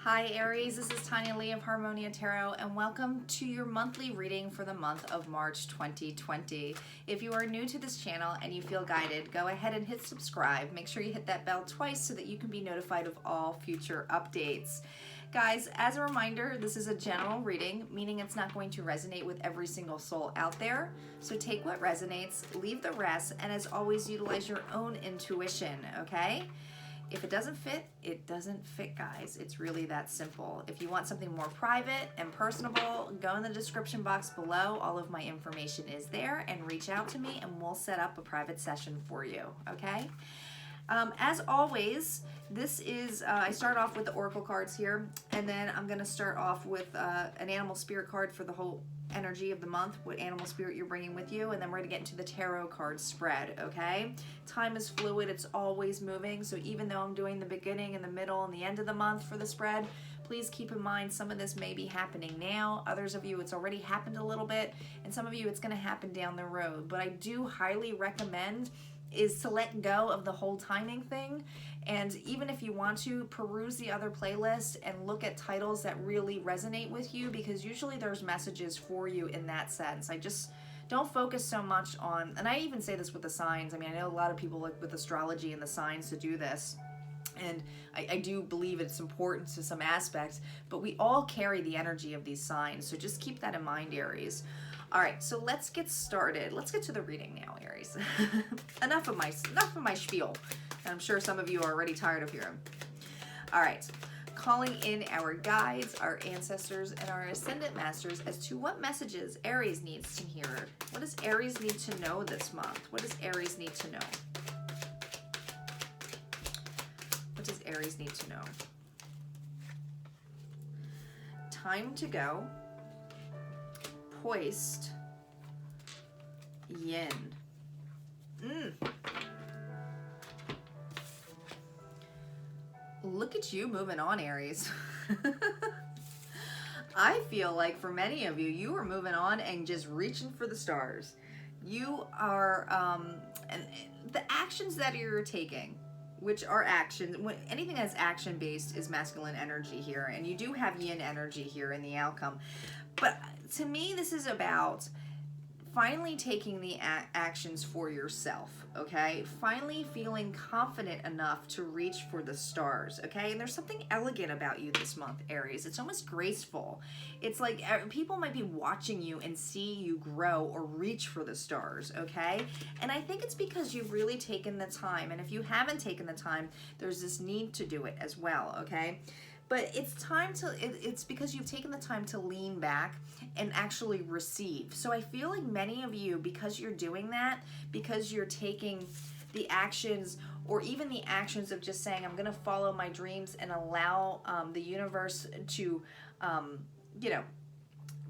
Hi Aries, this is Tanya Lee of Harmonia Tarot, and welcome to your monthly reading for the month of March 2020. If you are new to this channel and you feel guided, go ahead and hit subscribe. Make sure you hit that bell twice so that you can be notified of all future updates. Guys, as a reminder, this is a general reading, meaning it's not going to resonate with every single soul out there. So take what resonates, leave the rest, and as always, utilize your own intuition, okay? If it doesn't fit, it doesn't fit, guys. It's really that simple. If you want something more private and personable, go in the description box below. All of my information is there, and reach out to me and we'll set up a private session for you, okay? As always, this is, I start off with the oracle cards here, and then I'm gonna start off with an animal spirit card for the whole energy of the month, what animal spirit you're bringing with you, and then we're going to get into the tarot card spread, okay? Time is fluid, it's always moving, so even though I'm doing the beginning and the middle and the end of the month for the spread, please keep in mind some of this may be happening now, others of you it's already happened a little bit, and some of you it's going to happen down the road. But I do highly recommend is to let go of the whole timing thing, and even if you want to, peruse the other playlist and look at titles that really resonate with you, because usually there's messages for you in that sense. I just don't focus so much on, and I even say this with the signs. I mean, I know a lot of people like with astrology and the signs to do this, and I do believe it's important to some aspects, but we all carry the energy of these signs, so just keep that in mind, Aries. All right, so let's get started. Let's get to the reading now, Aries. enough of my spiel. I'm sure some of you are already tired of hearing. All right, calling in our guides, our ancestors, and our ascendant masters as to what messages Aries needs to hear. What does Aries need to know this month? What does Aries need to know? What does Aries need to know? Time to go. Hoist, yin. Look at you moving on, Aries. I feel like for many of you, you are moving on and just reaching for the stars. You are, and the actions that you're taking, which are actions, anything that's action-based is masculine energy here, and you do have yin energy here in the outcome. But to me, this is about finally taking the actions for yourself, okay? Finally feeling confident enough to reach for the stars, okay? And there's something elegant about you this month, Aries. It's almost graceful. It's like people might be watching you and see you grow or reach for the stars, okay? And I think it's because you've really taken the time. And if you haven't taken the time, there's this need to do it as well, okay? But it's time to, it's because you've taken the time to lean back and actually receive. So I feel like many of you, because you're doing that, because you're taking the actions, or even the actions of just saying, I'm gonna follow my dreams and allow the universe to, you know,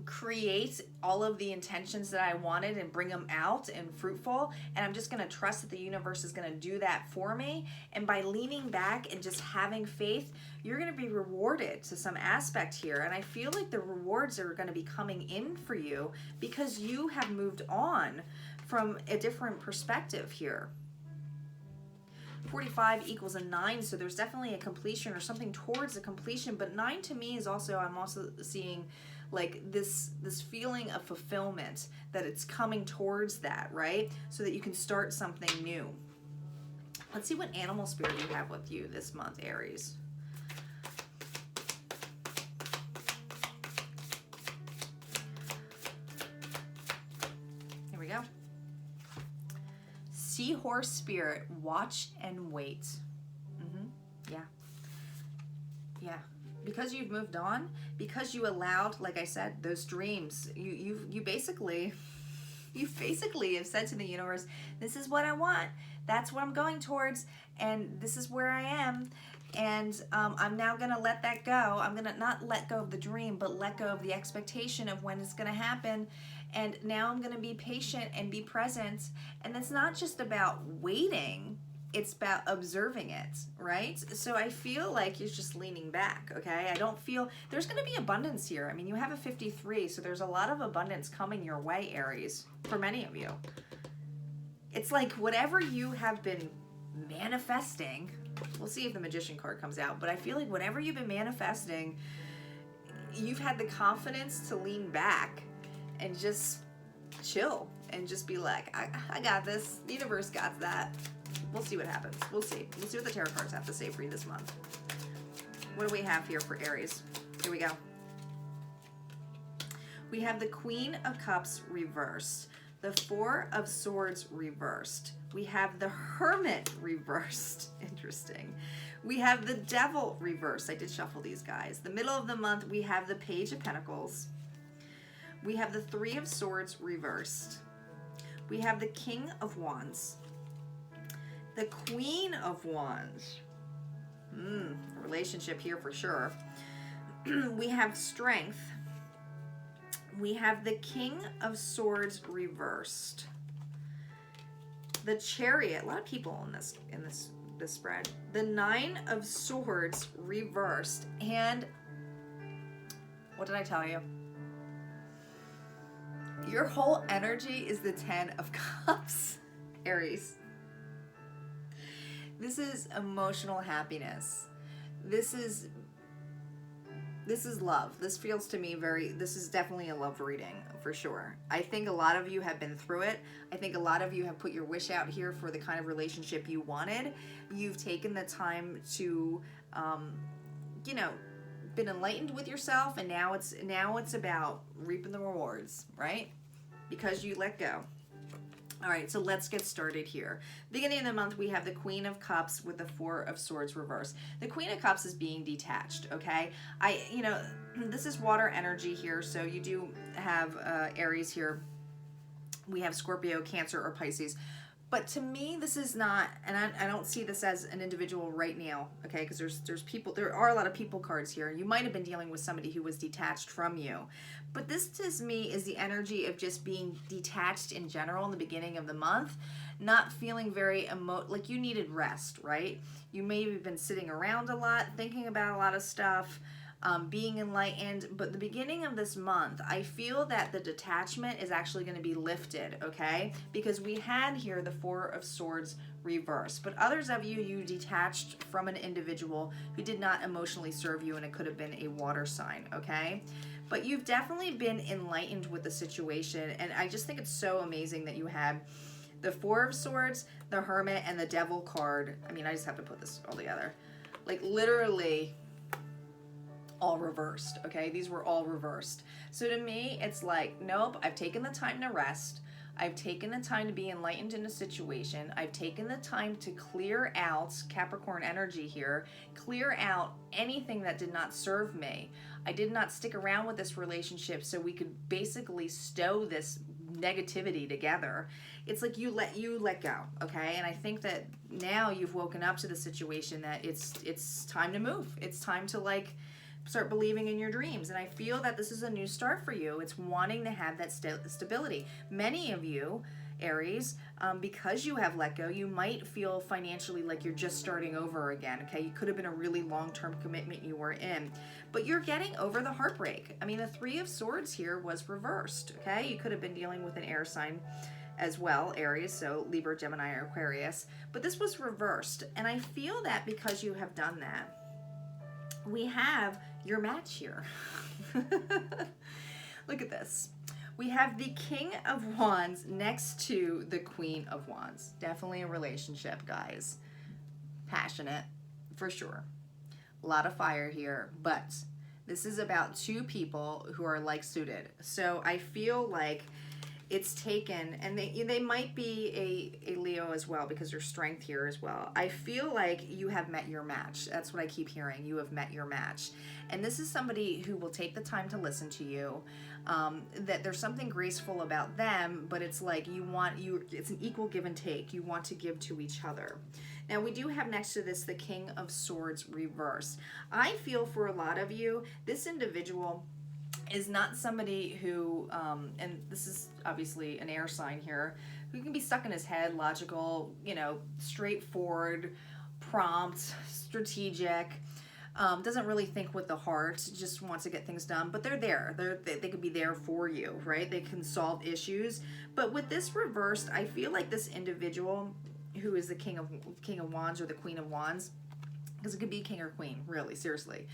create all of the intentions that I wanted and bring them out and fruitful, and I'm just going to trust that the universe is going to do that for me. And by leaning back and just having faith, you're going to be rewarded to some aspect here, and I feel like the rewards are going to be coming in for you because you have moved on from a different perspective here. 45 equals a 9, so there's definitely a completion or something towards a completion, but 9 to me is also, I'm also seeing like this feeling of fulfillment, that it's coming towards that, right? So that you can start something new. Let's see what animal spirit you have with you this month, Aries. Here we go. Seahorse spirit, watch and wait. Yeah. Because you've moved on, because you allowed, like I said, those dreams, you basically have said to the universe, this is what I want, that's what I'm going towards, and this is where I am, and I'm now gonna let that go. I'm gonna not let go of the dream, but let go of the expectation of when it's gonna happen, and now I'm gonna be patient and be present. And it's not just about waiting, it's about observing it, right? So I feel like you're just leaning back, okay? I don't feel, there's gonna be abundance here. I mean, you have a 53, so there's a lot of abundance coming your way, Aries, for many of you. It's like whatever you have been manifesting, We'll see if the Magician card comes out. But I feel like whatever you've been manifesting, you've had the confidence to lean back and just chill and just be like, I got this. The universe got that. We'll see what happens. We'll see. We'll see what the tarot cards have to say for you this month. What do we have here for Aries? Here we go. We have the Queen of Cups reversed. The Four of Swords reversed. We have the Hermit reversed. Interesting. We have the Devil reversed. I did shuffle these guys. The middle of the month, we have the Page of Pentacles. We have the Three of Swords reversed. We have the King of Wands. The Queen of Wands. A relationship here for sure. We have Strength. We have the King of Swords reversed. The Chariot. A lot of people in this spread. The Nine of Swords reversed. And what did I tell you? Your whole energy is the Ten of Cups, Aries. This is emotional happiness. This is love. This feels to me this is definitely a love reading for sure. I think a lot of you have been through it. I think a lot of you have put your wish out here for the kind of relationship you wanted. You've taken the time to, you know, been enlightened with yourself, and now it's about reaping the rewards, right? Because you let go. All right, so let's get started here. Beginning of the month, we have the Queen of Cups with the Four of Swords reversed. The Queen of Cups is being detached, okay? This is water energy here, so you do have Aries here. We have Scorpio, Cancer, or Pisces. But to me, this is not, and I don't see this as an individual right now, okay? Because there are a lot of people cards here. You might have been dealing with somebody who was detached from you. But this to me is the energy of just being detached in general in the beginning of the month, not feeling very like you needed rest, right? You may have been sitting around a lot, thinking about a lot of stuff, being enlightened, but the beginning of this month, I feel that the detachment is actually going to be lifted, okay? Because we had here the Four of Swords reversed, but others of you detached from an individual who did not emotionally serve you, and it could have been a water sign, okay? But you've definitely been enlightened with the situation, and I just think it's so amazing that you had the Four of Swords, the Hermit, and the Devil card. I mean, I just have to put this all together. Like, literally all reversed, okay? These were all reversed. So to me, it's like, nope, I've taken the time to rest. I've taken the time to be enlightened in a situation. I've taken the time to clear out, Capricorn energy here, clear out anything that did not serve me. I did not stick around with this relationship so we could basically stow this negativity together. It's like you let go, okay? And I think that now you've woken up to the situation that it's time to move. It's time to like start believing in your dreams. And I feel that this is a new start for you. It's wanting to have that stability. Many of you, Aries, because you have let go, you might feel financially like you're just starting over again, okay? You could have been a really long-term commitment you were in, but you're getting over the heartbreak. I mean, the Three of Swords here was reversed, okay? You could have been dealing with an air sign as well, Aries, so Libra, Gemini, or Aquarius, but this was reversed. And I feel that because you have done that, we have your match here. Look at this. We have the King of Wands next to the Queen of Wands. Definitely a relationship, guys. Passionate, for sure. A lot of fire here, but this is about two people who are like-suited. So I feel like it's taken, and they might be a Leo as well, because there's strength here as well. I feel like you have met your match. That's what I keep hearing. You have met your match. And this is somebody who will take the time to listen to you, that there's something graceful about them, but it's like it's an equal give and take. You want to give to each other. Now we do have next to this the King of Swords reversed. I feel for a lot of you, this individual is not somebody who, and this is obviously an air sign here, who can be stuck in his head, logical, straightforward, prompt, strategic, doesn't really think with the heart, just wants to get things done, but they're there. They could be there for you, right? They can solve issues. But with this reversed, I feel like this individual who is the King of Wands or the Queen of Wands, because it could be king or queen, really, seriously.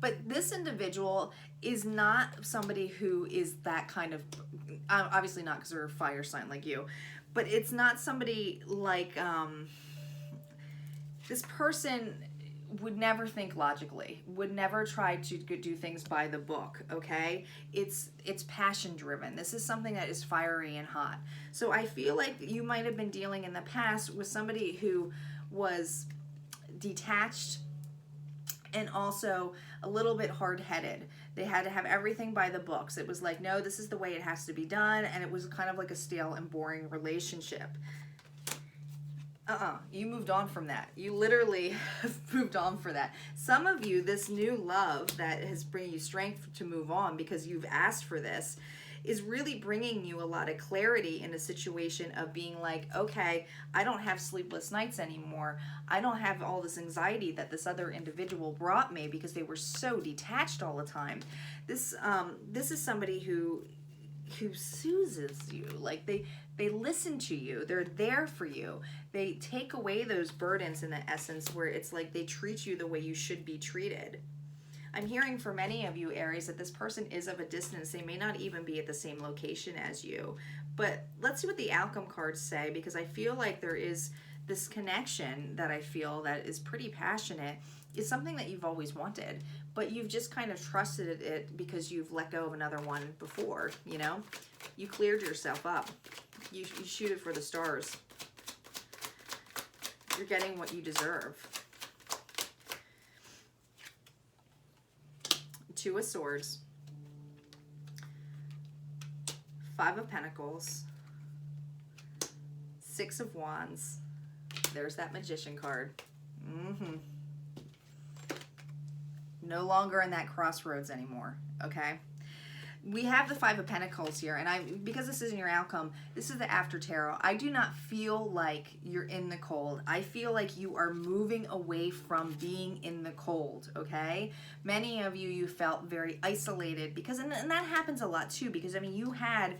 But this individual is not somebody who is that kind of, obviously not because they're a fire sign like you, but it's not somebody like, this person would never think logically, would never try to do things by the book, okay? It's passion driven. This is something that is fiery and hot. So I feel like you might have been dealing in the past with somebody who was detached and also a little bit hard-headed. They had to have everything by the books. It was like, no, this is the way it has to be done, and it was kind of like a stale and boring relationship. You moved on from that. You literally have moved on for that. Some of you, this new love that has bring you strength to move on because you've asked for this is really bringing you a lot of clarity in a situation of being like, okay, I don't have sleepless nights anymore. I don't have all this anxiety that this other individual brought me because they were so detached all the time. This is somebody who soothes you. Like they listen to you. They're there for you. They take away those burdens in the essence where it's like they treat you the way you should be treated. I'm hearing for many of you, Aries, that this person is of a distance. They may not even be at the same location as you. But let's see what the outcome cards say, because I feel like there is this connection that I feel that is pretty passionate. It's something that you've always wanted, but you've just kind of trusted it because you've let go of another one before, you know? You cleared yourself up. You shoot it for the stars. You're getting what you deserve. Two of Swords. Five of Pentacles. Six of Wands. There's that Magician card. No longer in that crossroads anymore, okay? We have the Five of Pentacles here, and because this isn't your outcome, this is the after tarot. I do not feel like you're in the cold. I feel like you are moving away from being in the cold, okay? Many of you felt very isolated because, and that happens a lot too, because I mean, you had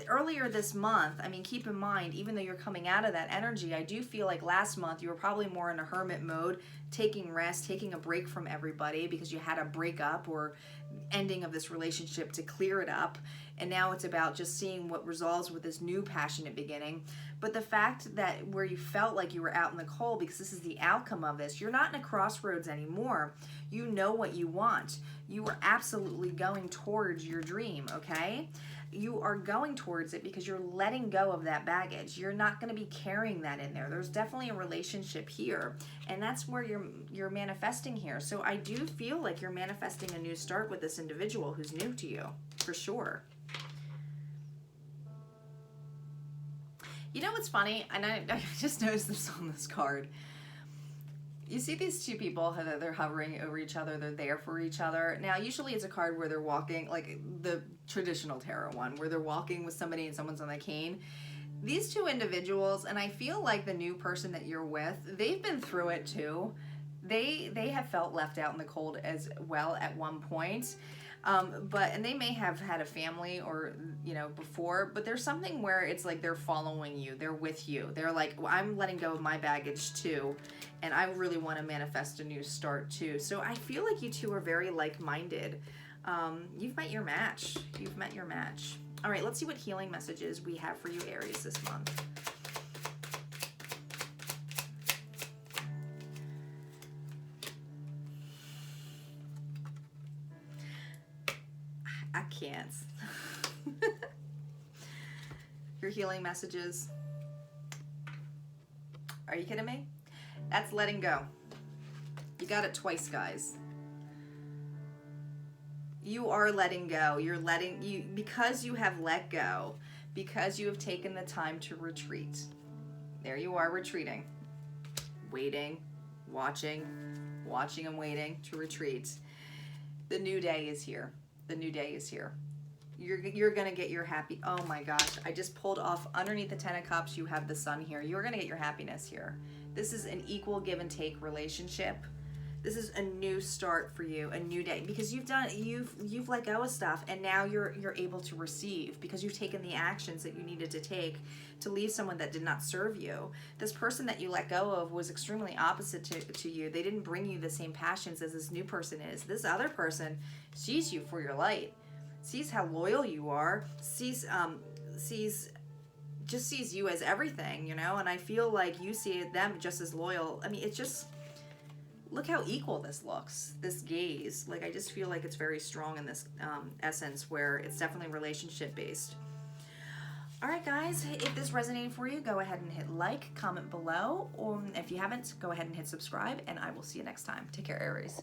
earlier this month, I mean, keep in mind, even though you're coming out of that energy, I do feel like last month you were probably more in a hermit mode, taking rest, taking a break from everybody because you had a breakup or ending of this relationship to clear it up. And now it's about just seeing what resolves with this new passionate beginning. But the fact that where you felt like you were out in the cold, because this is the outcome of this, you're not in a crossroads anymore. You know what you want. You are absolutely going towards your dream, okay? You are going towards it because you're letting go of that baggage. You're not going to be carrying that in there. There's definitely a relationship here, and that's where you're manifesting here. So I do feel like you're manifesting a new start with this individual who's new to you, for sure. You know what's funny? And I just noticed this on this card. You see these two people, they're hovering over each other, they're there for each other. Now, usually it's a card where they're walking, like the traditional tarot one, where they're walking with somebody and someone's on the cane. These two individuals, and I feel like the new person that you're with, they've been through it too. They have felt left out in the cold as well at one point. And they may have had a family or, you know, before, but there's something where it's like they're following you, they're with you. They're like, well, I'm letting go of my baggage too, and I really want to manifest a new start too. So I feel like you two are very like-minded. You've met your match. You've met your match. All right, let's see what healing messages we have for you, Aries, this month. I can't. Your healing messages. Are you kidding me? That's letting go. You got it twice, guys. You are letting go. Because you have let go, because you have taken the time to retreat. There you are retreating. Waiting, watching and waiting to retreat. The new day is here. The new day is here. You're going to get your happy. Oh my gosh. I just pulled off underneath the 10 of Cups. You have the Sun here. You're going to get your happiness here. This is an equal give and take relationship. This is a new start for you, a new day, because you've let go of stuff, and now you're able to receive because you've taken the actions that you needed to take to leave someone that did not serve you. This person that you let go of was extremely opposite to you. They didn't bring you the same passions as this new person is. This other person sees you for your light, sees how loyal you are, sees you as everything, you know. And I feel like you see them just as loyal. I mean, it's just, look how equal this looks, this gaze. Like, I just feel like it's very strong in this essence, where it's definitely relationship based. All right, guys, if this resonated for you, go ahead and hit like, comment below, or if you haven't, go ahead and hit subscribe, and I will see you next time. Take care, Aries.